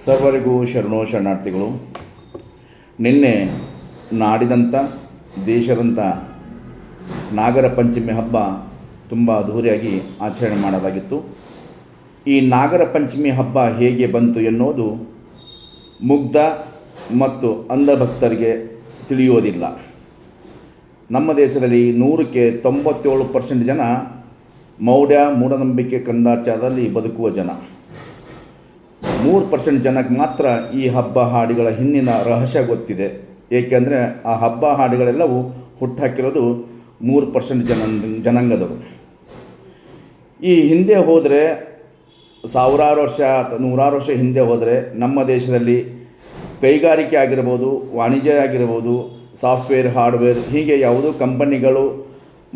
ಸರ್ವರಿಗೂ ಶರಣೋ ಶರಣಾರ್ಥಿಗಳು. ನಿನ್ನೆ ನಾಡಿದಂಥ ದೇಶದಂಥ ನಾಗರ ಪಂಚಮಿ ಹಬ್ಬ ತುಂಬ ಅದ್ಧೂರಿಯಾಗಿ ಆಚರಣೆ ಮಾಡಲಾಗಿತ್ತು. ಈ ನಾಗರ ಪಂಚಮಿ ಹಬ್ಬ ಹೇಗೆ ಬಂತು ಎನ್ನುವುದು ಮುಗ್ಧ ಮತ್ತು ಅಂಧಭಕ್ತರಿಗೆ ತಿಳಿಯುವುದಿಲ್ಲ. ನಮ್ಮ ದೇಶದಲ್ಲಿ 100ಕ್ಕೆ 97% ಜನ ಮೌಢ್ಯ ಮೂಢನಂಬಿಕೆ ಕಂದಾಚಾರದಲ್ಲಿ ಬದುಕುವ ಜನ. 3% ಜನಕ್ಕೆ ಮಾತ್ರ ಈ ಹಬ್ಬ ಹಾಡಿಗಳ ಹಿಂದಿನ ರಹಸ್ಯ ಗೊತ್ತಿದೆ. ಏಕೆಂದರೆ ಆ ಹಬ್ಬ ಹಾಡುಗಳೆಲ್ಲವೂ ಹುಟ್ಟಾಕಿರೋದು 3% ಜನಾಂಗದವರು. ಈ ಹಿಂದೆ ಹೋದರೆ ಸಾವಿರಾರು ವರ್ಷ ನೂರಾರು ವರ್ಷ ಹಿಂದೆ ಹೋದರೆ ನಮ್ಮ ದೇಶದಲ್ಲಿ ಕೈಗಾರಿಕೆ ಆಗಿರ್ಬೋದು, ವಾಣಿಜ್ಯ ಆಗಿರ್ಬೋದು, ಸಾಫ್ಟ್ವೇರ್, ಹಾರ್ಡ್ವೇರ್ ಹೀಗೆ ಯಾವುದೂ ಕಂಪನಿಗಳು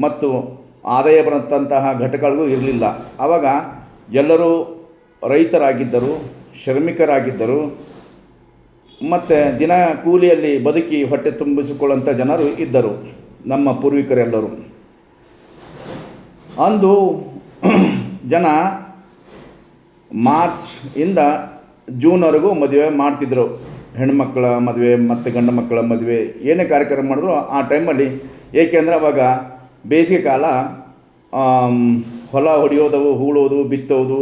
ಮತ್ತು ಆದಾಯ ಬರುತ್ತಂತಹ ಘಟಕಗಳಿಗೂ ಇರಲಿಲ್ಲ. ಆವಾಗ ಎಲ್ಲರೂ ರೈತರಾಗಿದ್ದರು, ಶ್ರಮಿಕರಾಗಿದ್ದರು ಮತ್ತು ದಿನ ಕೂಲಿಯಲ್ಲಿ ಬದುಕಿ ಹೊಟ್ಟೆ ತುಂಬಿಸಿಕೊಳ್ಳುವಂಥ ಜನರು ಇದ್ದರು ನಮ್ಮ ಪೂರ್ವಿಕರೆಲ್ಲರೂ. ಅಂದು ಜನ ಮಾರ್ಚ್ ಇಂದ ಜೂನ್ವರೆಗೂ ಮದುವೆ ಮಾಡ್ತಿದ್ದರು. ಹೆಣ್ಮಕ್ಕಳ ಮದುವೆ ಮತ್ತು ಗಂಡು ಮಕ್ಕಳ ಮದುವೆ ಏನೇ ಕಾರ್ಯಕ್ರಮ ಮಾಡಿದ್ರು ಆ ಟೈಮಲ್ಲಿ. ಏಕೆಂದರೆ ಅವಾಗ ಬೇಸಿಗೆ ಕಾಲ, ಹೊಲ ಹೊಡೆಯೋದು, ಹೂಳೋದು, ಬಿತ್ತೋದು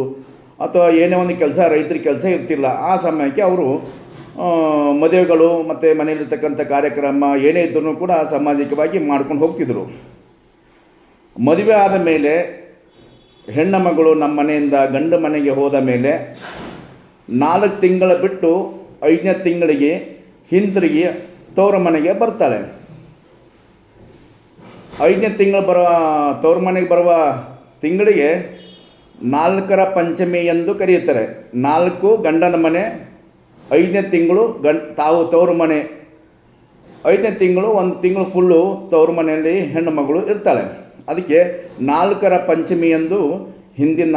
ಅಥವಾ ಏನೇ ಒಂದು ಕೆಲಸ, ರೈತರ ಕೆಲಸ ಇರ್ತಿಲ್ಲ. ಆ ಸಮಯಕ್ಕೆ ಅವರು ಮದುವೆಗಳು ಮತ್ತು ಮನೆಯಲ್ಲಿರ್ತಕ್ಕಂಥ ಕಾರ್ಯಕ್ರಮ ಏನೇ ಇದ್ದರೂ ಕೂಡ ಸಾಮಾಜಿಕವಾಗಿ ಮಾಡ್ಕೊಂಡು ಹೋಗ್ತಿದ್ರು. ಮದುವೆ ಆದ ಮೇಲೆ ಹೆಣ್ಣು ಮಗಳು ನಮ್ಮ ಮನೆಯಿಂದ ಗಂಡು ಮನೆಗೆ ಹೋದ ಮೇಲೆ 4 ತಿಂಗಳು ಬಿಟ್ಟು 5ನೇ ತಿಂಗಳಿಗೆ ಹಿಂತಿರುಗಿ ತವರು ಮನೆಗೆ ಬರ್ತಾಳೆ. 5ನೇ ತಿಂಗಳು ತವರು ಮನೆಗೆ ಬರುವ ತಿಂಗಳಿಗೆ 4ರ ಪಂಚಮಿ ಎಂದು ಕರೆಯುತ್ತಾರೆ. 4 ಗಂಡನ ಮನೆ, 5ನೇ ತಿಂಗಳು ತಾವು ತವರು ಮನೆ. 5ನೇ ತಿಂಗಳು 1 ತಿಂಗಳು ಫುಲ್ಲು ತವರು ಮನೆಯಲ್ಲಿ ಹೆಣ್ಣು ಮಗಳು ಇರ್ತಾಳೆ. ಅದಕ್ಕೆ 4ರ ಪಂಚಮಿ ಎಂದು ಹಿಂದಿನ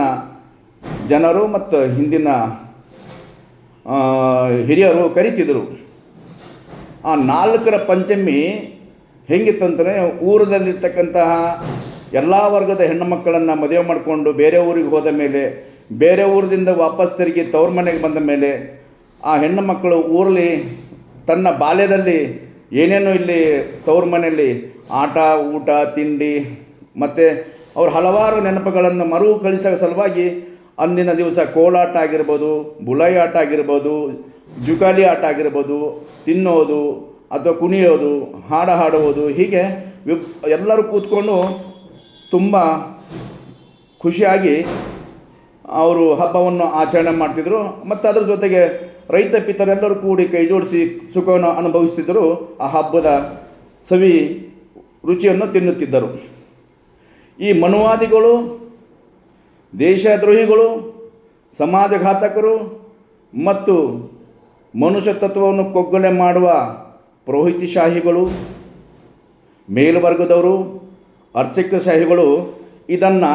ಜನರು ಮತ್ತು ಹಿಂದಿನ ಹಿರಿಯರು ಕರಿತಿದ್ರು. ಆ 4ರ ಪಂಚಮಿ ಹೆಂಗಿತ್ತಂದರೆ, ಊರಲ್ಲಿರ್ತಕ್ಕಂತಹ ಎಲ್ಲ ವರ್ಗದ ಹೆಣ್ಣು ಮಕ್ಕಳನ್ನು ಮದುವೆ ಮಾಡಿಕೊಂಡು ಬೇರೆ ಊರಿಗೆ ಹೋದ ಮೇಲೆ, ಬೇರೆ ಊರಿಂದ ವಾಪಸ್ ತಿರುಗಿ ತವ್ರ ಮನೆಗೆ ಬಂದ ಮೇಲೆ ಆ ಹೆಣ್ಣು ಮಕ್ಕಳು ಊರಲ್ಲಿ ತನ್ನ ಬಾಲ್ಯದಲ್ಲಿ ಏನೇನು ಇಲ್ಲಿ ತವ್ರ ಮನೆಯಲ್ಲಿ ಆಟ, ಊಟ, ತಿಂಡಿ ಮತ್ತು ಅವ್ರ ಹಲವಾರು ನೆನಪುಗಳನ್ನು ಮರುಕಳಿಸೋ ಸಲುವಾಗಿ ಅಂದಿನ ದಿವಸ ಕೋಲಾಟ ಆಗಿರ್ಬೋದು, ಬುಲಾಯಿ ಆಟ ಆಗಿರ್ಬೋದು, ಜುಕಾಲಿ ಆಟ ಆಗಿರ್ಬೋದು, ತಿನ್ನೋದು ಅಥವಾ ಕುಣಿಯೋದು, ಹಾಡುವುದು, ಹೀಗೆ ಎಲ್ಲರೂ ಕೂತ್ಕೊಂಡು ತುಂಬ ಖುಷಿಯಾಗಿ ಅವರು ಹಬ್ಬವನ್ನು ಆಚರಣೆ ಮಾಡ್ತಿದ್ದರು. ಮತ್ತು ಅದರ ಜೊತೆಗೆ ರೈತ ಪಿತರೆಲ್ಲರೂ ಕೂಡಿ ಕೈ ಜೋಡಿಸಿ ಸುಖವನ್ನು ಅನುಭವಿಸ್ತಿದ್ದರು. ಆ ಹಬ್ಬದ ಸವಿ ರುಚಿಯನ್ನು ತಿನ್ನುತ್ತಿದ್ದರು. ಈ ಮನುವಾದಿಗಳು, ದೇಶದ್ರೋಹಿಗಳು, ಸಮಾಜಘಾತಕರು ಮತ್ತು ಮನುಷ್ಯ ತತ್ವವನ್ನು ಕೊಗ್ಗಲೆ ಮಾಡುವ ಪುರೋಹಿತಶಾಹಿಗಳು, ಮೇಲ್ವರ್ಗದವರು, ಅರ್ಚಕಶಾಹಿಗಳು ಇದನ್ನು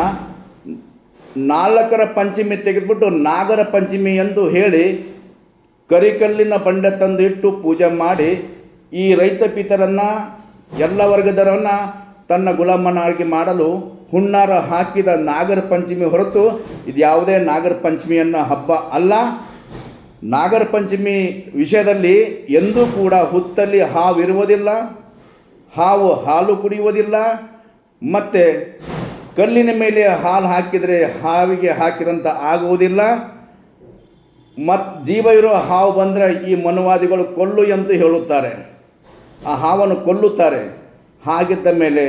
4ರ ಪಂಚಮಿ ತೆಗೆದುಬಿಟ್ಟು ನಾಗರ ಪಂಚಮಿ ಎಂದು ಹೇಳಿ ಕರಿಕಲ್ಲಿನ ಬಂಡೆ ತಂದು ಇಟ್ಟು ಪೂಜೆ ಮಾಡಿ ಈ ರೈತ ಪಿತರನ್ನು, ಎಲ್ಲ ವರ್ಗದವರನ್ನು ತನ್ನ ಗುಲಾಮನಾಗಿ ಮಾಡಲು ಹುನ್ನಾರ ಹಾಕಿದ ನಾಗರ ಪಂಚಮಿ ಹೊರತು ಇದು ಯಾವುದೇ ನಾಗರ ಪಂಚಮಿಯನ್ನು ಹಬ್ಬ ಅಲ್ಲ. ನಾಗರ ಪಂಚಮಿ ವಿಷಯದಲ್ಲಿ ಎಂದೂ ಕೂಡ ಹುತ್ತಲ್ಲಿ ಹಾವಿರುವುದಿಲ್ಲ, ಹಾವು ಹಾಲು ಕುಡಿಯುವುದಿಲ್ಲ, ಮತ್ತು ಕಲ್ಲಿನ ಮೇಲೆ ಹಾಲು ಹಾಕಿದರೆ ಹಾವಿಗೆ ಹಾಕಿದಂಥ ಆಗುವುದಿಲ್ಲ. ಮತ್ತು ಜೀವ ಇರೋ ಹಾವು ಬಂದರೆ ಈ ಮನುವಾದಿಗಳು ಕೊಲ್ಲು ಎಂದು ಹೇಳುತ್ತಾರೆ, ಆ ಹಾವನ್ನು ಕೊಲ್ಲುತ್ತಾರೆ. ಹಾಗಿದ್ದ ಮೇಲೆ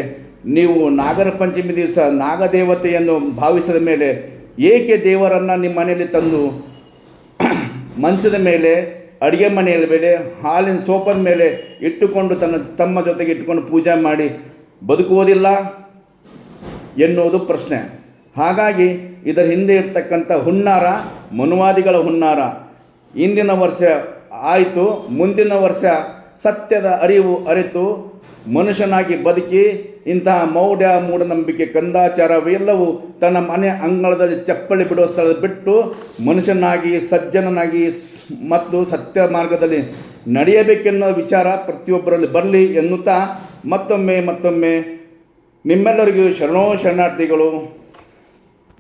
ನೀವು ನಾಗರ ಪಂಚಮಿ ದಿವಸ ನಾಗದೇವತೆಯನ್ನು ಭಾವಿಸಿದ ಮೇಲೆ ಏಕೆ ದೇವರನ್ನು ನಿಮ್ಮ ಮನೆಯಲ್ಲಿ ತಂದು ಮಂಚದ ಮೇಲೆ, ಅಡುಗೆ ಮನೆಯ ಮೇಲೆ, ಹಾಲಿನ ಸೋಪದ ಮೇಲೆ ಇಟ್ಟುಕೊಂಡು ತಮ್ಮ ಜೊತೆಗೆ ಇಟ್ಟುಕೊಂಡು ಪೂಜೆ ಮಾಡಿ ಬದುಕುವುದಿಲ್ಲ ಎನ್ನುವುದು ಪ್ರಶ್ನೆ. ಹಾಗಾಗಿ ಇದರ ಹಿಂದೆ ಇರ್ತಕ್ಕಂಥ ಹುನ್ನಾರ ಮನುವಾದಿಗಳ ಹುನ್ನಾರ. ಇಂದಿನ ವರ್ಷ ಆಯಿತು, ಮುಂದಿನ ವರ್ಷ ಸತ್ಯದ ಅರಿವು ಅರಿತು ಮನುಷ್ಯನಾಗಿ ಬದುಕಿ ಇಂತಹ ಮೌಢ್ಯ ಮೂಢನಂಬಿಕೆ ಕಂದಾಚಾರವೆಲ್ಲವೂ ತನ್ನ ಮನೆ ಅಂಗಳದಲ್ಲಿ ಚಪ್ಪಲಿ ಬಿಡುವ ಸ್ಥಳದ ಬಿಟ್ಟು ಮನುಷ್ಯನಾಗಿ, ಸಜ್ಜನನಾಗಿ ಮತ್ತು ಸತ್ಯ ಮಾರ್ಗದಲ್ಲಿ ನಡೆಯಬೇಕೆನ್ನೋ ವಿಚಾರ ಪ್ರತಿಯೊಬ್ಬರಲ್ಲಿ ಬರಲಿ ಎನ್ನುತ್ತಾ ಮತ್ತೊಮ್ಮೆ ನಿಮ್ಮೆಲ್ಲರಿಗೂ ಶರಣೋ ಶರಣಾರ್ಥಿಗಳು.